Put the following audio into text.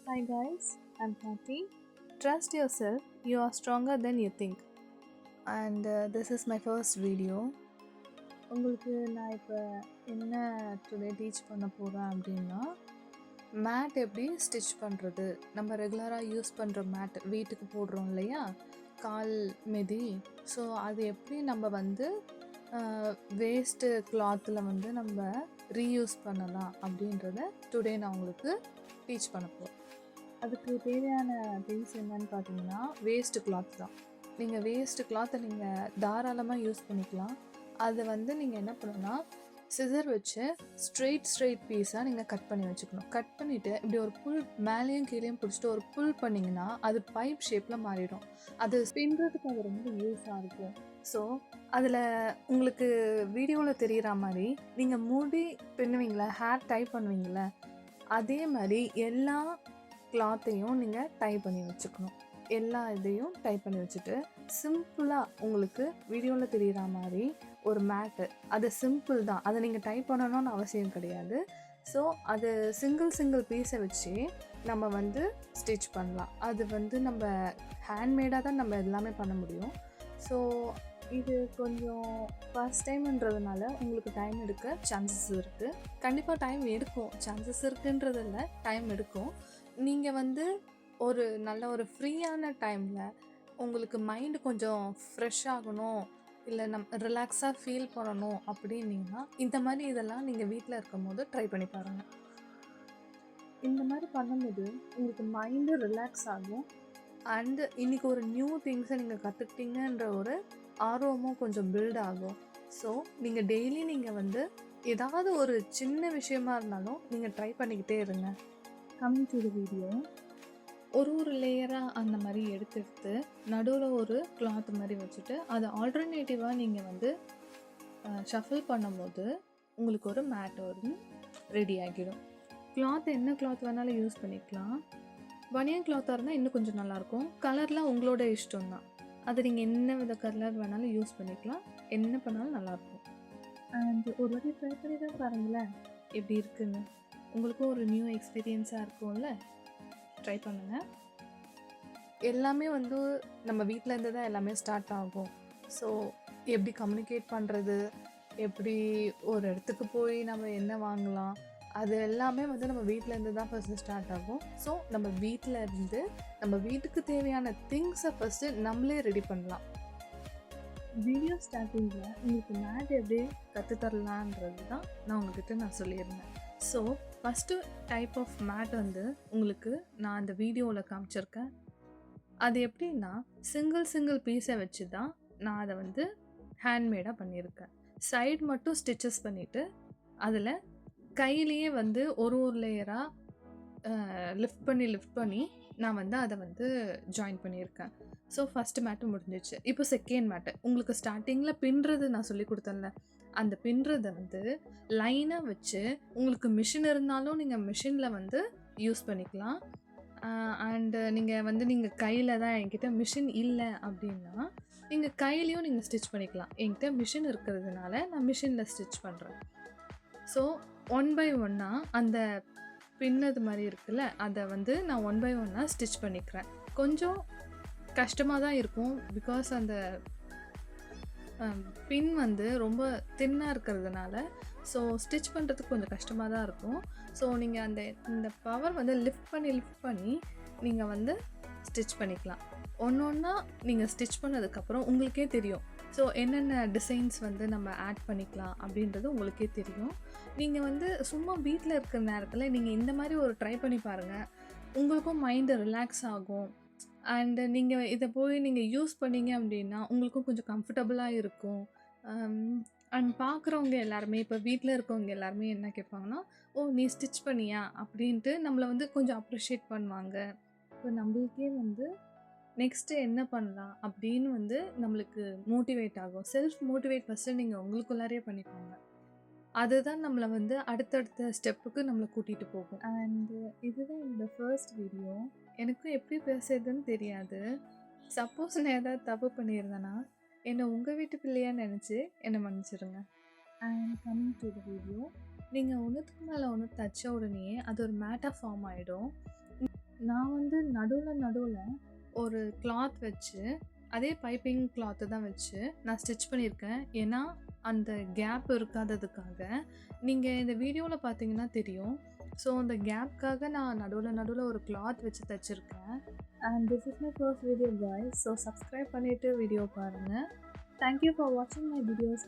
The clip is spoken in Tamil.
Hi guys, I'm Kathy. Trust yourself, you are stronger than you think. And this is my first video. உங்களுக்கு நான் இப்போ என்ன டுடே டீச் பண்ண போகிறேன் அப்படின்னா மேட் எப்படி ஸ்டிச் பண்ணுறது. நம்ம ரெகுலராக யூஸ் பண்ணுற மேட் வீட்டுக்கு போடுறோம் இல்லையா, கால் மிதி. ஸோ அது எப்படி நம்ம வந்து வேஸ்ட்டு கிளாத்தில் வந்து நம்ம ரீயூஸ் பண்ணலாம் அப்படின்றத டுடே நான் உங்களுக்கு டீச் பண்ண போகிறேன். அதுக்கு தேவையான திங்ஸ் என்னன்னு பார்த்தீங்கன்னா வேஸ்ட்டு கிளாத் தான். நீங்கள் வேஸ்ட்டு கிளாத்தை நீங்கள் தாராளமாக யூஸ் பண்ணிக்கலாம். அதை வந்து நீங்கள் என்ன பண்ணணும்னா சிசர் வச்சு ஸ்ட்ரெயிட் பீஸாக நீங்கள் கட் பண்ணி வச்சுக்கணும். கட் பண்ணிவிட்டு இப்படி ஒரு புல் மேலேயும் கீழேயும் பிடிச்சிட்டு ஒரு புல் பண்ணிங்கன்னா அது பைப் ஷேப்பில் மாறிடும். அது பின்னுறதுக்கு அது ரொம்ப யூஸாக இருக்கும். ஸோ அதில் உங்களுக்கு வீடியோவில் தெரிகிற மாதிரி நீங்கள் முடி பின்னுவீங்களா, ஹேர் டை பண்ணுவீங்களா, அதே மாதிரி எல்லா கிளாத்தையும் நீங்கள் டை பண்ணி வச்சுக்கணும். எல்லா இதையும் டை பண்ணி வச்சுட்டு சிம்பிளாக உங்களுக்கு வீடியோவில் தெரிகிற மாதிரி ஒரு மேட்டு, அது சிம்பிள் தான், அதை நீங்கள் டை பண்ணணும்னு அவசியம் கிடையாது. ஸோ அது சிங்கிள் பீஸை வச்சு நம்ம வந்து ஸ்டிச் பண்ணலாம். அது வந்து நம்ம ஹேண்ட்மேடாக தான் நம்ம எல்லாமே பண்ண முடியும். ஸோ இது கொஞ்சம் ஃபர்ஸ்ட் டைம்ன்றதுனால உங்களுக்கு டைம் எடுக்க சான்சஸ் இருக்குது. கண்டிப்பாக டைம் எடுக்கும், சான்சஸ் இருக்குன்றதில்ல, டைம் எடுக்கும். நீங்கள் வந்து ஒரு நல்ல ஒரு ஃப்ரீயான டைமில் உங்களுக்கு மைண்டு கொஞ்சம் ஃப்ரெஷ் ஆகணும், இல்லை ரிலாக்ஸாக ஃபீல் பண்ணணும் அப்படின்னீங்கன்னா இந்த மாதிரி இதெல்லாம் நீங்கள் வீட்டில் இருக்கும் போது ட்ரை பண்ணி பாருங்கள். இந்த மாதிரி பண்ணும்போது உங்களுக்கு மைண்டு ரிலாக்ஸ் ஆகும். அண்டு இன்றைக்கி ஒரு நியூ திங்ஸை நீங்கள் கற்றுக்கிட்டீங்கன்ற ஒரு ஆர்வமும் கொஞ்சம் பில்ட் ஆகும். ஸோ நீங்கள் டெய்லி நீங்கள் வந்து ஏதாவது ஒரு சின்ன விஷயமா இருந்தாலும் நீங்கள் ட்ரை பண்ணிக்கிட்டே இருங்க. கம்மிங் டு தி வீடியோ, ஒரு லேயராக அந்த மாதிரி எடுத்து நடுவில் ஒரு கிளாத் மாதிரி வச்சுட்டு அதை ஆல்டர்னேட்டிவாக நீங்கள் வந்து ஷஃபில் பண்ணும்போது உங்களுக்கு ஒரு மேட் வந்து ரெடி ஆகிடும். கிளாத் என்ன கிளாத் வேணாலும் யூஸ் பண்ணிக்கலாம். பனியன் கிளாத்தாக இருந்தால் இன்னும் கொஞ்சம் நல்லாயிருக்கும். கலர்லாம் உங்களோட இஷ்டம் தான், அது நீங்கள் என்ன வித கலர் வேணாலும் யூஸ் பண்ணிக்கலாம், என்ன பண்ணாலும் நல்லாயிருக்கும். அண்ட் ஒரு வாட்டி ட்ரை பண்ணி தான் பாருங்களேன் எப்படி இருக்குன்னு. உங்களுக்கும் ஒரு நியூ எக்ஸ்பீரியன்ஸாக இருக்கும்ல, ட்ரை பண்ணுங்கள். எல்லாமே வந்து நம்ம வீட்டில் இருந்து தான் எல்லாமே ஸ்டார்ட் ஆகும். ஸோ எப்படி கம்யூனிகேட் பண்ணுறது, எப்படி ஒரு இடத்துக்கு போய் நம்ம என்ன வாங்கலாம், அது எல்லாமே வந்து நம்ம வீட்டிலேருந்து தான் ஃபஸ்ட்டு ஸ்டார்ட் ஆகும். ஸோ நம்ம வீட்டில் இருந்து நம்ம வீட்டுக்கு தேவையான திங்ஸை ஃபஸ்ட்டு நம்மளே ரெடி பண்ணலாம். வீடியோ ஸ்டார்டிங்கில் உங்களுக்கு மேட் எப்படி கற்றுத்தரலான்றது தான் நான் உங்ககிட்ட சொல்லியிருந்தேன். So first type of mat வந்து உங்களுக்கு நான் அந்த வீடியோவில் காமிச்சிருக்கேன். அது எப்படின்னா சிங்கிள் பீஸை வச்சு தான் நான் அதை வந்து ஹேண்ட்மேடாக பண்ணியிருக்கேன். சைடு மட்டும் ஸ்டிச்சஸ் பண்ணிவிட்டு அதில் கையிலேயே வந்து ஒரு லேயராக லிஃப்ட் பண்ணி நான் வந்து அதை வந்து ஜாயின் பண்ணியிருக்கேன். ஸோ ஃபஸ்ட்டு மேட்டு முடிஞ்சிச்சு. இப்போ செகண்ட் மேட்டு உங்களுக்கு ஸ்டார்டிங்கில் பின்னுறது நான் சொல்லி கொடுத்தேன்ல, அந்த பின்னுறதை வந்து லைனாக வச்சு உங்களுக்கு மிஷின் இருந்தாலும் நீங்கள் மிஷினில் வந்து யூஸ் பண்ணிக்கலாம். அண்டு நீங்கள் கையில் தான், என்கிட்ட மிஷின் இல்லை அப்படின்னா நீங்கள் கையிலையும் நீங்கள் ஸ்டிச் பண்ணிக்கலாம். என்கிட்ட மிஷின் இருக்கிறதுனால நான் மிஷினில் ஸ்டிச் பண்ணுறேன். ஸோ 1 by 1 அந்த பின்னது மாதிரி இருக்குல்ல, அதை வந்து நான் 1 by 1 ஸ்டிச் பண்ணிக்கிறேன். கொஞ்சம் கஷ்டமாக தான் இருக்கும், பிகாஸ் அந்த பின் வந்து ரொம்ப தின்னாக இருக்கிறதுனால ஸோ ஸ்டிச் பண்ணுறதுக்கு கொஞ்சம் கஷ்டமாக தான் இருக்கும். ஸோ நீங்கள் இந்த பவர் வந்து லிஃப்ட் பண்ணி நீங்கள் வந்து ஸ்டிச் பண்ணிக்கலாம். ஒன்றா நீங்கள் ஸ்டிச் பண்ணதுக்கப்புறம் உங்களுக்கே தெரியும் ஸோ என்னென்ன டிசைன்ஸ் வந்து நம்ம ஆட் பண்ணிக்கலாம் அப்படின்றது உங்களுக்கே தெரியும். நீங்கள் வந்து சும்மா வீட்டில் இருக்கிற நேரத்தில் நீங்கள் இந்த மாதிரி ஒரு ட்ரை பண்ணி பாருங்கள், உங்களுக்கும் மைண்டு ரிலாக்ஸ் ஆகும். அண்டு நீங்கள் இதை போய் நீங்கள் யூஸ் பண்ணீங்க அப்படின்னா உங்களுக்கும் கொஞ்சம் கம்ஃபர்டபுளாக இருக்கும். அண்ட் பார்க்குறவங்க எல்லாருமே, இப்போ வீட்டில் இருக்கவங்க எல்லாருமே என்ன கேட்பாங்கன்னா, ஓ நீ ஸ்டிச் பண்ணியா அப்படின்ட்டு நம்மளை வந்து கொஞ்சம் அப்ரிஷியேட் பண்ணுவாங்க. இப்போ நம்மளுக்கே வந்து நெக்ஸ்ட்டு என்ன பண்ணலாம் அப்படின்னு வந்து நம்மளுக்கு மோட்டிவேட் ஆகும். செல்ஃப் மோட்டிவேட் ஃபஸ்ட்டு நீங்கள் உங்களுக்குள்ளாரே பண்ணிக்கோங்க. அதுதான் நம்மளை வந்து அடுத்தடுத்த ஸ்டெப்புக்கு நம்மளை கூட்டிகிட்டு போகும். அண்டு இதுதான் என்னோடய ஃபர்ஸ்ட் வீடியோ. எனக்கும் எப்படி பேசுறதுன்னு தெரியாது. சப்போஸ் நான் ஏதாவது தப்பு பண்ணியிருந்தேன்னா என்னை உங்கள் வீட்டு பிள்ளையாக நினச்சி என்னை மன்னிச்சிடுங்க. And coming to the video, நீங்கள் ஒன்றுத்துக்கு மேலே ஒன்று தச்ச உடனே அது ஒரு மேட்டாக ஃபார்ம் ஆகிடும். நடுவில் ஒரு கிளாத் வச்சு, அதே பைப்பிங் கிளாத்து தான் வச்சு நான் ஸ்டிச் பண்ணியிருக்கேன். ஏன்னா, அந்த கேப் இருக்காததுக்காக. நீங்கள் இந்த வீடியோவில் பார்த்தீங்கன்னா தெரியும். ஸோ, அந்த கேப்க்காக நான் நடுவில் ஒரு கிளாத் வச்சு தச்சிருக்கேன். And this is my first video guys. So, subscribe பண்ணிவிட்டு வீடியோ பாருங்கள். தேங்க் யூ ஃபார் வாட்சிங் மை வீடியோஸ்.